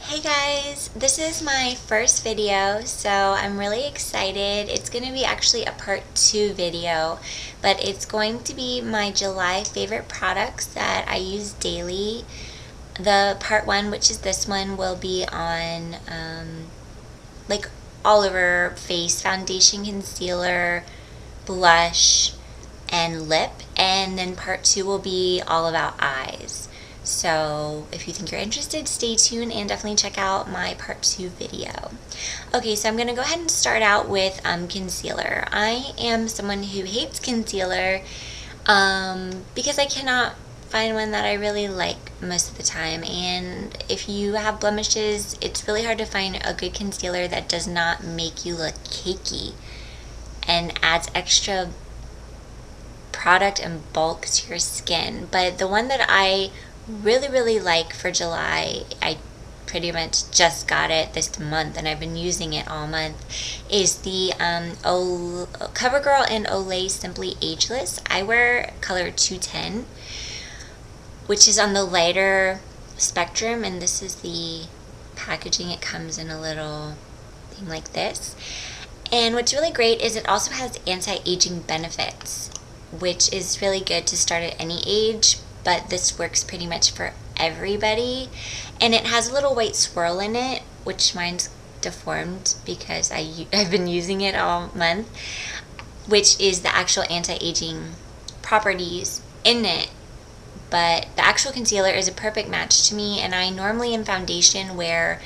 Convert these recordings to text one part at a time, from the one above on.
Hey guys, this is my first video, so I'm really excited. It's going to be actually a part 2 video, but it's going to be my July favorite products that I use daily. The part 1, which is this one, will be on like all over face, foundation, concealer, blush, and lip, and then part 2 will be all about eyes. So if you think you're interested, stay tuned and definitely check out my part 2 video. Okay, so I'm going to go ahead and start out with concealer. I am someone who hates concealer because I cannot find one that I really like most of the time, and if you have blemishes, it's really hard to find a good concealer that does not make you look cakey and adds extra product and bulk to your skin. But the one that I really like for July, I pretty much just got it this month and I've been using it all month, is the Covergirl and Olay Simply Ageless. I wear color 210, which is on the lighter spectrum, and this is the packaging. It comes in a little thing like this, and what's really great is it also has anti-aging benefits, which is really good to start at any age, but this works pretty much for everybody. And it has a little white swirl in it, which mine's deformed because I've been using it all month, which is the actual anti-aging properties in it. But the actual concealer is a perfect match to me, and I normally in foundation wear,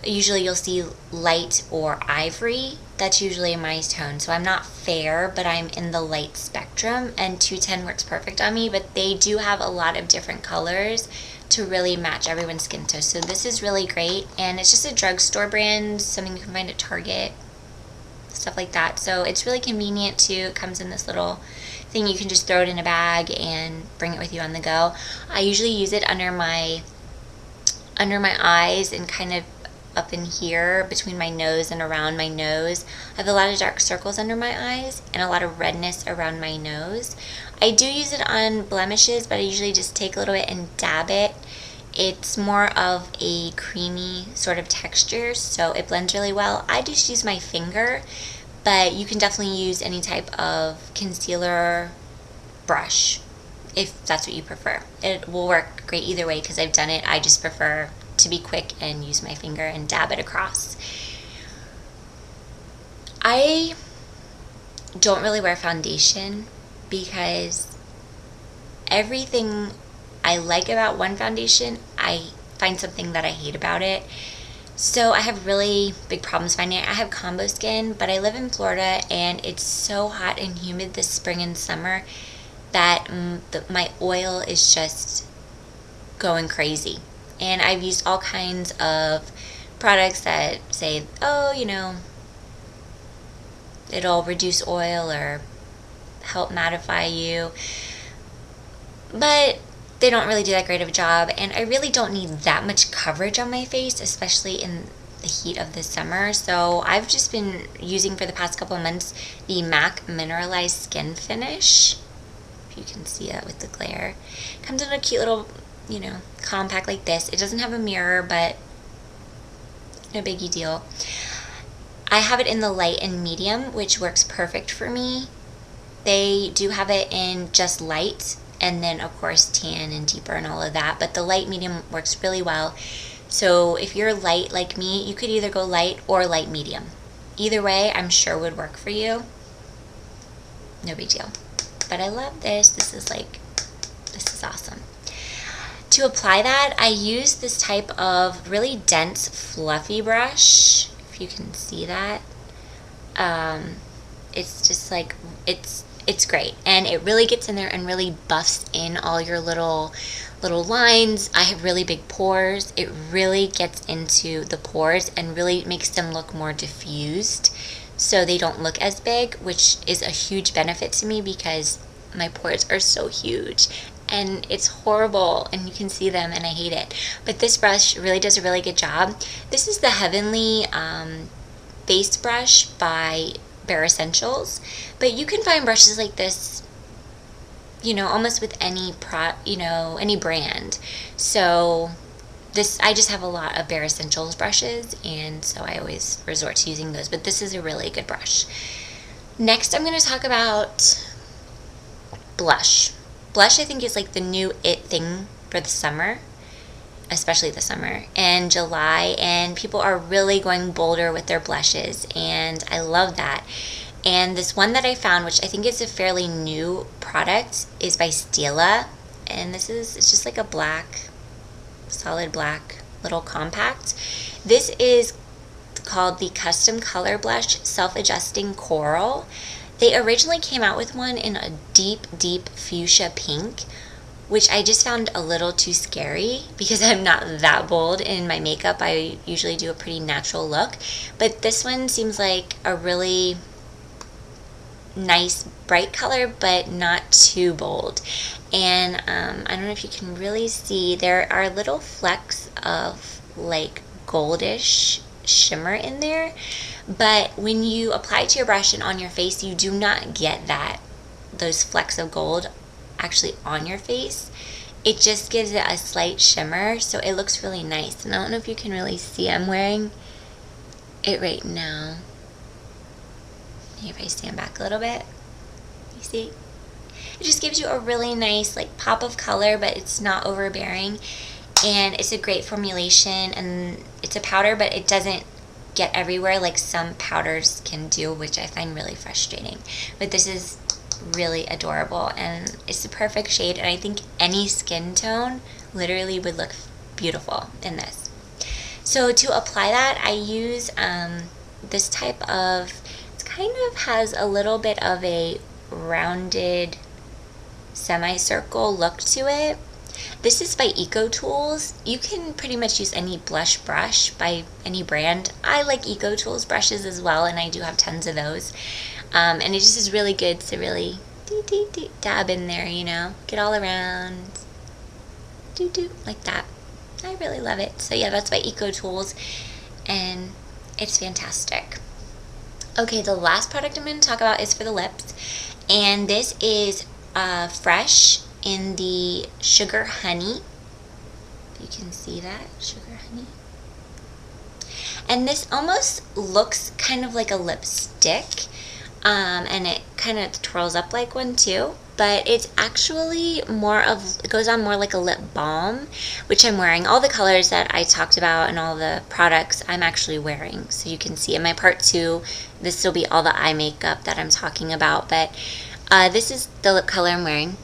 usually you'll see light or ivory. That's usually my tone. So I'm not fair, but I'm in the light spectrum, and 210 works perfect on me, but they do have a lot of different colors to really match everyone's skin tone. So this is really great, and it's just a drugstore brand, something you can find at Target, stuff like that. So it's really convenient too. It comes in this little thing. You can just throw it in a bag and bring it with you on the go. I usually use it under my eyes and kind of up in here between my nose and around my nose. I have a lot of dark circles under my eyes and a lot of redness around my nose. I do use it on blemishes, but I usually just take a little bit and dab it. It's more of a creamy sort of texture, so it blends really well. I just use my finger, but you can definitely use any type of concealer brush if that's what you prefer. It will work great either way because I've done it. I just prefer to be quick and use my finger and dab it across. I don't really wear foundation because everything I like about one foundation, I find something that I hate about it. So I have really big problems finding it. I have combo skin, but I live in Florida and it's so hot and humid this spring and summer that my oil is just going crazy. And I've used all kinds of products that say, oh, you know, it'll reduce oil or help mattify you. But they don't really do that great of a job. And I really don't need that much coverage on my face, especially in the heat of the summer. So I've just been using for the past couple of months the MAC Mineralize Skinfinish. If you can see that with the glare. It comes in a cute little, you know, compact like this. It doesn't have a mirror, but no biggie deal. I have it in the light and medium, which works perfect for me. They do have it in just light, and then of course tan and deeper and all of that, but the light medium works really well. So if you're light like me, you could either go light or light medium. Either way, I'm sure would work for you. No big deal. But I love this. This is awesome. To apply that, I use this type of really dense, fluffy brush. If you can see that, it's just like it's great, and it really gets in there and really buffs in all your little lines. I have really big pores. It really gets into the pores and really makes them look more diffused, so they don't look as big, which is a huge benefit to me because my pores are so huge. And it's horrible, and you can see them, and I hate it. But this brush really does a really good job. This is the Heavenly Face Brush by Bare Essentials. But you can find brushes like this, you know, almost with any any brand. So I just have a lot of Bare Essentials brushes, and so I always resort to using those, but this is a really good brush. Next, I'm going to talk about blush. Blush, I think, is like the new it thing for the summer, especially the summer and July, and people are really going bolder with their blushes, and I love that. And this one that I found, which I think is a fairly new product, is by Stila, and it's just like a black, solid black little compact. This is called the Custom Color Blush Self-Adjusting Coral. They originally came out with one in a deep, deep fuchsia pink, which I just found a little too scary because I'm not that bold in my makeup. I usually do a pretty natural look, but this one seems like a really nice bright color, but not too bold. And I don't know if you can really see, there are little flecks of like goldish shimmer in there, but when you apply it to your brush and on your face, you do not get those flecks of gold actually on your face. It just gives it a slight shimmer, so it looks really nice. And I don't know if you can really see, I'm wearing it right now. If I stand back a little bit, you see? It just gives you a really nice like pop of color, but it's not overbearing. And it's a great formulation, and it's a powder, but it doesn't get everywhere like some powders can do, which I find really frustrating. But this is really adorable, and it's the perfect shade, and I think any skin tone literally would look beautiful in this. So to apply that, I use this type of, it kind of has a little bit of a rounded semicircle look to it. This is by Eco Tools. You can pretty much use any blush brush by any brand. I like Eco Tools brushes as well, and I do have tons of those. And it just is really good to really dab in there, you know, get all around, like that. I really love it. So yeah, that's by Eco Tools, and it's fantastic. Okay, the last product I'm going to talk about is for the lips, and this is Fresh in the Sugar Honey. You can see that, Sugar Honey. And this almost looks kind of like a lipstick, and it kind of twirls up like one too, but it's actually it goes on more like a lip balm, which I'm wearing. All the colors that I talked about and all the products I'm actually wearing, so you can see in my part 2, this will be all the eye makeup that I'm talking about, but this is the lip color I'm wearing.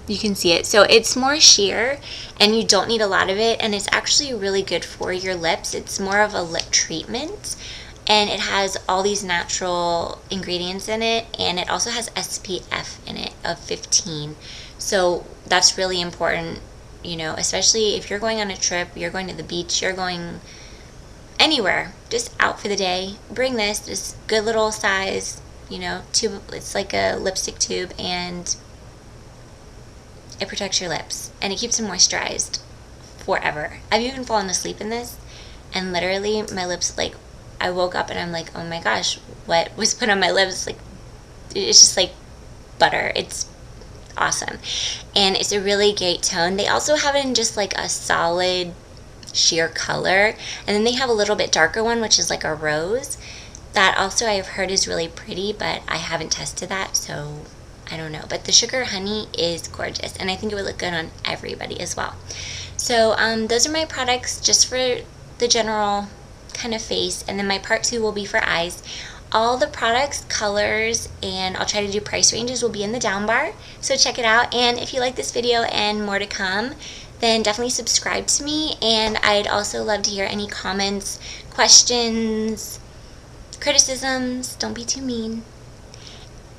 You can see it. So it's more sheer, and you don't need a lot of it, and it's actually really good for your lips. It's more of a lip treatment, and it has all these natural ingredients in it, and it also has SPF in it of 15. So that's really important, you know, especially if you're going on a trip, you're going to the beach, you're going anywhere, just out for the day. Bring this good little size, you know, tube. It's like a lipstick tube, and it protects your lips, and it keeps them moisturized forever. I've even fallen asleep in this, and literally my lips, like, I woke up and I'm like, oh my gosh, what was put on my lips? Like, it's just like butter. It's awesome, and it's a really great tone. They also have it in just like a solid sheer color, and then they have a little bit darker one, which is like a rose. That also I've heard is really pretty, but I haven't tested that, so I don't know. But the Sugar Honey is gorgeous, and I think it would look good on everybody as well. So those are my products just for the general kind of face, and then my part 2 will be for eyes. All the products, colors, and I'll try to do price ranges will be in the down bar, so check it out. And if you like this video and more to come, then definitely subscribe to me, and I'd also love to hear any comments, questions, criticisms, don't be too mean,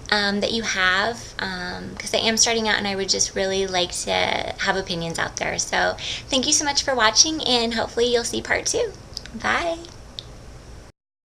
that you have, because I am starting out and I would just really like to have opinions out there. So thank you so much for watching, and hopefully you'll see part 2. Bye!